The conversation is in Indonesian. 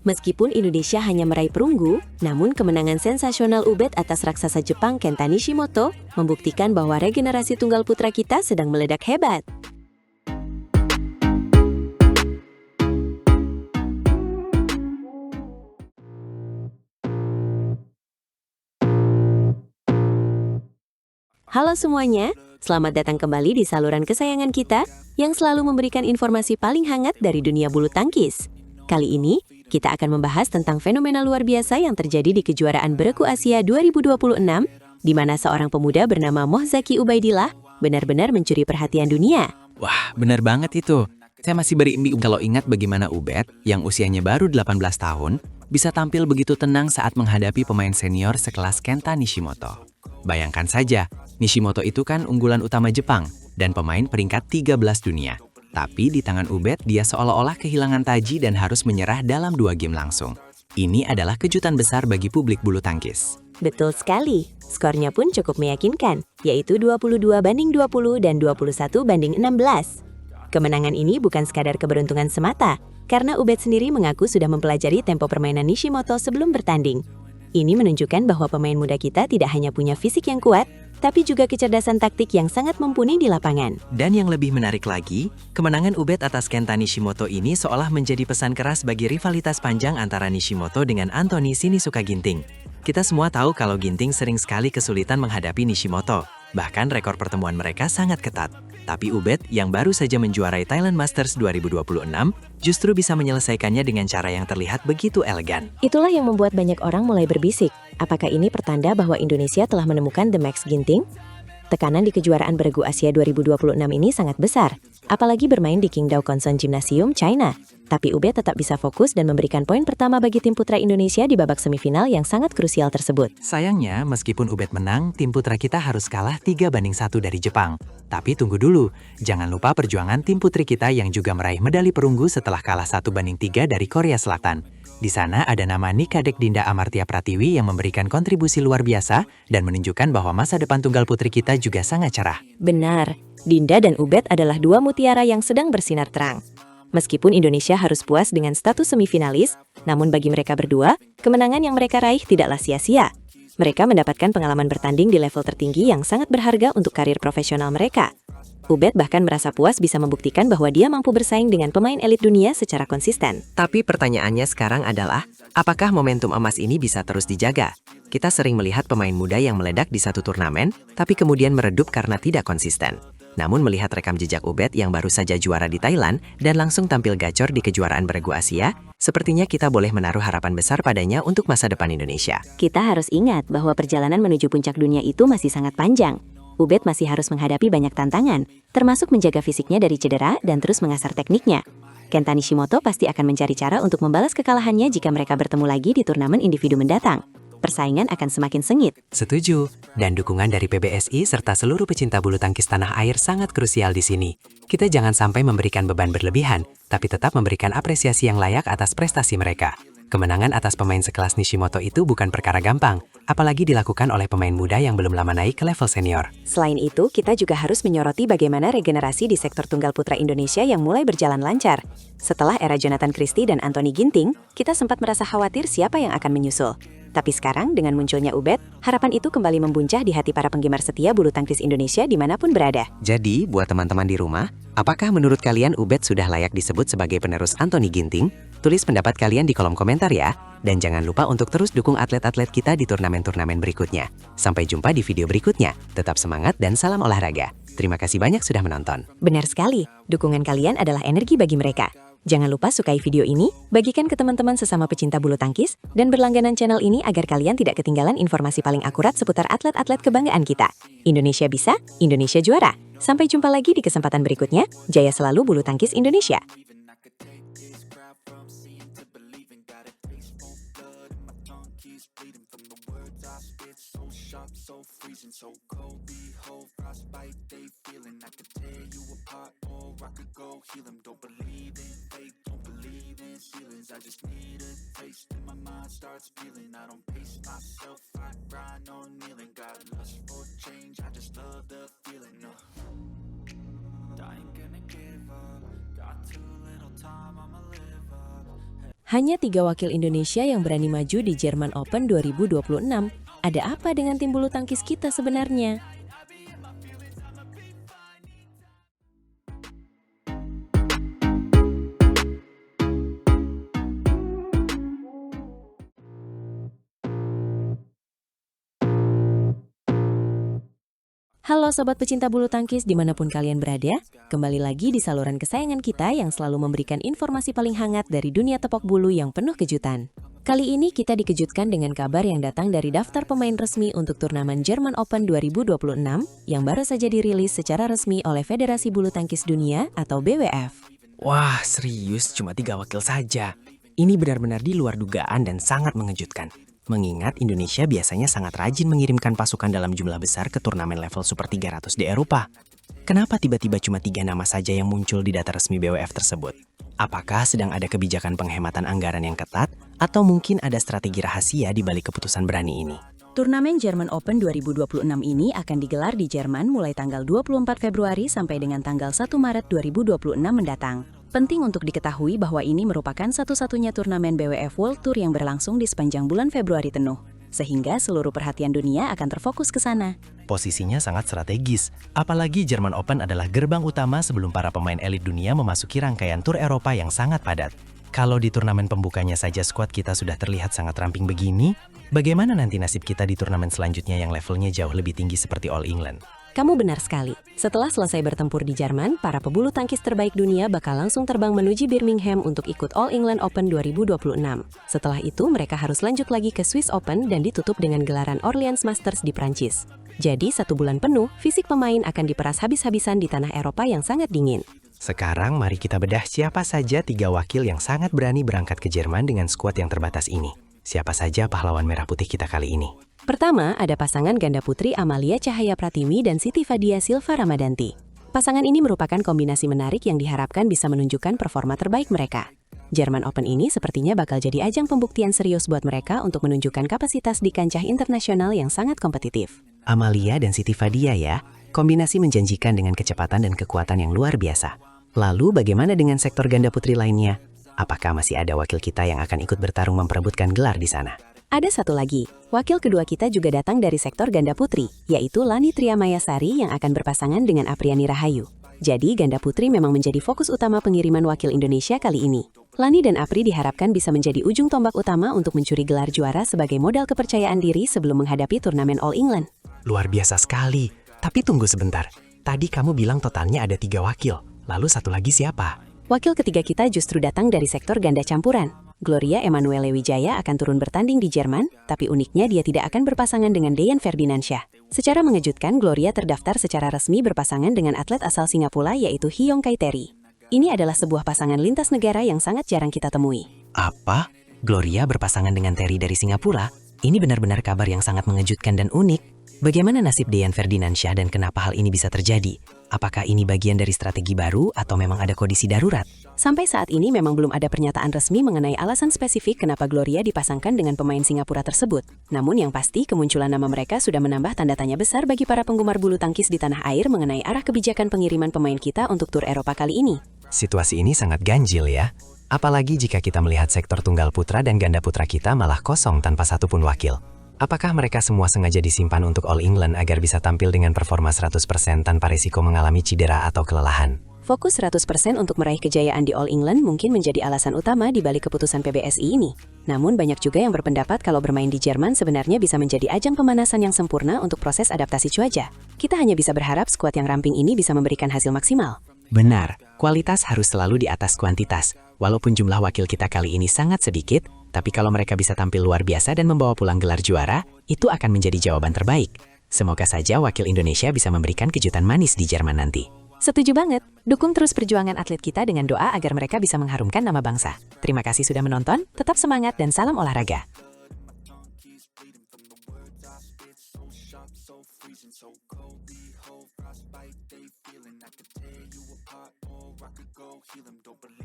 Meskipun Indonesia hanya meraih perunggu, namun kemenangan sensasional Ubed atas raksasa Jepang Kenta Nishimoto membuktikan bahwa regenerasi tunggal putra kita sedang meledak hebat. Halo semuanya, selamat datang kembali di saluran kesayangan kita yang selalu memberikan informasi paling hangat dari dunia bulu tangkis. Kali ini, kita akan membahas tentang fenomena luar biasa yang terjadi di kejuaraan beregu Asia 2026, di mana seorang pemuda bernama Mohzaki Ubaidillah benar-benar mencuri perhatian dunia. Wah, benar banget itu. Saya masih berimpi kalau ingat bagaimana Ubed, yang usianya baru 18 tahun, bisa tampil begitu tenang saat menghadapi pemain senior sekelas Kenta Nishimoto. Bayangkan saja, Nishimoto itu kan unggulan utama Jepang dan pemain peringkat 13 dunia. Tapi di tangan Ubed, dia seolah-olah kehilangan taji dan harus menyerah dalam 2 game langsung. Ini adalah kejutan besar bagi publik bulu tangkis. Betul sekali, skornya pun cukup meyakinkan, yaitu 22-20 dan 21-16. Kemenangan ini bukan sekadar keberuntungan semata, karena Ubed sendiri mengaku sudah mempelajari tempo permainan Nishimoto sebelum bertanding. Ini menunjukkan bahwa pemain muda kita tidak hanya punya fisik yang kuat, tapi juga kecerdasan taktik yang sangat mumpuni di lapangan. Dan yang lebih menarik lagi, kemenangan Ubed atas Kenta Nishimoto ini seolah menjadi pesan keras bagi rivalitas panjang antara Nishimoto dengan Anthony Sinisuka Ginting. Kita semua tahu kalau Ginting sering sekali kesulitan menghadapi Nishimoto, bahkan rekor pertemuan mereka sangat ketat. Tapi Ubed yang baru saja menjuarai Thailand Masters 2026 justru bisa menyelesaikannya dengan cara yang terlihat begitu elegan. Itulah yang membuat banyak orang mulai berbisik. Apakah ini pertanda bahwa Indonesia telah menemukan The Max Ginting? Tekanan di kejuaraan beregu Asia 2026 ini sangat besar, apalagi bermain di Qingdao Concon Gymnasium, China. Tapi Ubed tetap bisa fokus dan memberikan poin pertama bagi tim putra Indonesia di babak semifinal yang sangat krusial tersebut. Sayangnya, meskipun Ubed menang, tim putra kita harus kalah 3-1 dari Jepang. Tapi tunggu dulu, jangan lupa perjuangan tim putri kita yang juga meraih medali perunggu setelah kalah 1-3 dari Korea Selatan. Di sana ada nama Nikadek Dinda Amartya Pratiwi yang memberikan kontribusi luar biasa dan menunjukkan bahwa masa depan tunggal putri kita juga sangat cerah. Benar, Dinda dan Ubed adalah dua mutiara yang sedang bersinar terang. Meskipun Indonesia harus puas dengan status semifinalis, namun bagi mereka berdua, kemenangan yang mereka raih tidaklah sia-sia. Mereka mendapatkan pengalaman bertanding di level tertinggi yang sangat berharga untuk karir profesional mereka. Ubed bahkan merasa puas bisa membuktikan bahwa dia mampu bersaing dengan pemain elit dunia secara konsisten. Tapi pertanyaannya sekarang adalah, apakah momentum emas ini bisa terus dijaga? Kita sering melihat pemain muda yang meledak di satu turnamen, tapi kemudian meredup karena tidak konsisten. Namun melihat rekam jejak Ubed yang baru saja juara di Thailand dan langsung tampil gacor di kejuaraan beregu Asia, sepertinya kita boleh menaruh harapan besar padanya untuk masa depan Indonesia. Kita harus ingat bahwa perjalanan menuju puncak dunia itu masih sangat panjang. Ubed masih harus menghadapi banyak tantangan, termasuk menjaga fisiknya dari cedera dan terus mengasah tekniknya. Kenta Nishimoto pasti akan mencari cara untuk membalas kekalahannya jika mereka bertemu lagi di turnamen individu mendatang. Persaingan akan semakin sengit. Setuju, dan dukungan dari PBSI serta seluruh pecinta bulu tangkis tanah air sangat krusial di sini. Kita jangan sampai memberikan beban berlebihan, tapi tetap memberikan apresiasi yang layak atas prestasi mereka. Kemenangan atas pemain sekelas Nishimoto itu bukan perkara gampang, apalagi dilakukan oleh pemain muda yang belum lama naik ke level senior. Selain itu, kita juga harus menyoroti bagaimana regenerasi di sektor tunggal putra Indonesia yang mulai berjalan lancar. Setelah era Jonathan Christie dan Anthony Ginting, kita sempat merasa khawatir siapa yang akan menyusul. Tapi sekarang, dengan munculnya Ubed, harapan itu kembali membuncah di hati para penggemar setia bulu tangkis Indonesia dimanapun berada. Jadi, buat teman-teman di rumah, apakah menurut kalian Ubed sudah layak disebut sebagai penerus Anthony Ginting? Tulis pendapat kalian di kolom komentar ya. Dan jangan lupa untuk terus dukung atlet-atlet kita di turnamen-turnamen berikutnya. Sampai jumpa di video berikutnya. Tetap semangat dan salam olahraga. Terima kasih banyak sudah menonton. Benar sekali, dukungan kalian adalah energi bagi mereka. Jangan lupa sukai video ini, bagikan ke teman-teman sesama pecinta bulu tangkis, dan berlangganan channel ini agar kalian tidak ketinggalan informasi paling akurat seputar atlet-atlet kebanggaan kita. Indonesia bisa, Indonesia juara. Sampai jumpa lagi di kesempatan berikutnya. Jaya selalu bulu tangkis Indonesia. I just need a taste and my mind starts feeling. I don't pace myself, I grind on kneeling. Got lust for change, I just love the feeling. I ain't gonna give up, got too little time, I'ma live up. Hanya 3 wakil Indonesia yang berani maju di Jerman Open 2026. Ada apa dengan tim bulu tangkis kita sebenarnya? Halo Sobat Pecinta Bulu Tangkis dimanapun kalian berada, kembali lagi di saluran kesayangan kita yang selalu memberikan informasi paling hangat dari dunia tepok bulu yang penuh kejutan. Kali ini kita dikejutkan dengan kabar yang datang dari daftar pemain resmi untuk turnamen German Open 2026 yang baru saja dirilis secara resmi oleh Federasi Bulu Tangkis Dunia atau BWF. Wah, serius cuma 3 wakil saja. Ini benar-benar di luar dugaan dan sangat mengejutkan. Mengingat Indonesia biasanya sangat rajin mengirimkan pasukan dalam jumlah besar ke turnamen level Super 300 di Eropa. Kenapa tiba-tiba cuma 3 nama saja yang muncul di data resmi BWF tersebut? Apakah sedang ada kebijakan penghematan anggaran yang ketat, atau mungkin ada strategi rahasia di balik keputusan berani ini? Turnamen German Open 2026 ini akan digelar di Jerman mulai tanggal 24 Februari sampai dengan tanggal 1 Maret 2026 mendatang. Penting untuk diketahui bahwa ini merupakan satu-satunya turnamen BWF World Tour yang berlangsung di sepanjang bulan Februari penuh, sehingga seluruh perhatian dunia akan terfokus ke sana. Posisinya sangat strategis, apalagi German Open adalah gerbang utama sebelum para pemain elit dunia memasuki rangkaian tur Eropa yang sangat padat. Kalau di turnamen pembukanya saja skuad kita sudah terlihat sangat ramping begini, bagaimana nanti nasib kita di turnamen selanjutnya yang levelnya jauh lebih tinggi seperti All England? Kamu benar sekali. Setelah selesai bertempur di Jerman, para pebulu tangkis terbaik dunia bakal langsung terbang menuju Birmingham untuk ikut All England Open 2026. Setelah itu, mereka harus lanjut lagi ke Swiss Open dan ditutup dengan gelaran Orleans Masters di Prancis. Jadi, 1 bulan penuh, fisik pemain akan diperas habis-habisan di tanah Eropa yang sangat dingin. Sekarang mari kita bedah siapa saja 3 wakil yang sangat berani berangkat ke Jerman dengan skuad yang terbatas ini. Siapa saja pahlawan merah putih kita kali ini? Pertama, ada pasangan ganda putri Amalia Cahaya Pratimi dan Siti Fadia Silva Ramadanti. Pasangan ini merupakan kombinasi menarik yang diharapkan bisa menunjukkan performa terbaik mereka. German Open ini sepertinya bakal jadi ajang pembuktian serius buat mereka untuk menunjukkan kapasitas di kancah internasional yang sangat kompetitif. Amalia dan Siti Fadia ya, kombinasi menjanjikan dengan kecepatan dan kekuatan yang luar biasa. Lalu bagaimana dengan sektor ganda putri lainnya? Apakah masih ada wakil kita yang akan ikut bertarung memperebutkan gelar di sana? Ada satu lagi, wakil kedua kita juga datang dari sektor ganda putri, yaitu Lani Triamayasari yang akan berpasangan dengan Apriani Rahayu. Jadi ganda putri memang menjadi fokus utama pengiriman wakil Indonesia kali ini. Lani dan Apri diharapkan bisa menjadi ujung tombak utama untuk mencuri gelar juara sebagai modal kepercayaan diri sebelum menghadapi turnamen All England. Luar biasa sekali, tapi tunggu sebentar. Tadi kamu bilang totalnya ada 3 wakil, lalu satu lagi siapa? Wakil ketiga kita justru datang dari sektor ganda campuran. Gloria Emanuele Wijaya akan turun bertanding di Jerman, tapi uniknya dia tidak akan berpasangan dengan Deyan Ferdinandsyah. Secara mengejutkan, Gloria terdaftar secara resmi berpasangan dengan atlet asal Singapura yaitu Hyong Kai Terry. Ini adalah sebuah pasangan lintas negara yang sangat jarang kita temui. Apa? Gloria berpasangan dengan Terry dari Singapura? Ini benar-benar kabar yang sangat mengejutkan dan unik. Bagaimana nasib Deyan Ferdinandsyah dan kenapa hal ini bisa terjadi? Apakah ini bagian dari strategi baru atau memang ada kondisi darurat? Sampai saat ini memang belum ada pernyataan resmi mengenai alasan spesifik kenapa Gloria dipasangkan dengan pemain Singapura tersebut. Namun yang pasti kemunculan nama mereka sudah menambah tanda tanya besar bagi para penggemar bulu tangkis di tanah air mengenai arah kebijakan pengiriman pemain kita untuk tur Eropa kali ini. Situasi ini sangat ganjil ya. Apalagi jika kita melihat sektor tunggal putra dan ganda putra kita malah kosong tanpa satupun wakil. Apakah mereka semua sengaja disimpan untuk All England agar bisa tampil dengan performa 100% tanpa risiko mengalami cedera atau kelelahan? Fokus 100% untuk meraih kejayaan di All England mungkin menjadi alasan utama di balik keputusan PBSI ini. Namun banyak juga yang berpendapat kalau bermain di Jerman sebenarnya bisa menjadi ajang pemanasan yang sempurna untuk proses adaptasi cuaca. Kita hanya bisa berharap skuad yang ramping ini bisa memberikan hasil maksimal. Benar, kualitas harus selalu di atas kuantitas. Walaupun jumlah wakil kita kali ini sangat sedikit, tapi kalau mereka bisa tampil luar biasa dan membawa pulang gelar juara, itu akan menjadi jawaban terbaik. Semoga saja wakil Indonesia bisa memberikan kejutan manis di Jerman nanti. Setuju banget. Dukung terus perjuangan atlet kita dengan doa agar mereka bisa mengharumkan nama bangsa. Terima kasih sudah menonton, tetap semangat dan salam olahraga. Heal 'em, don't believe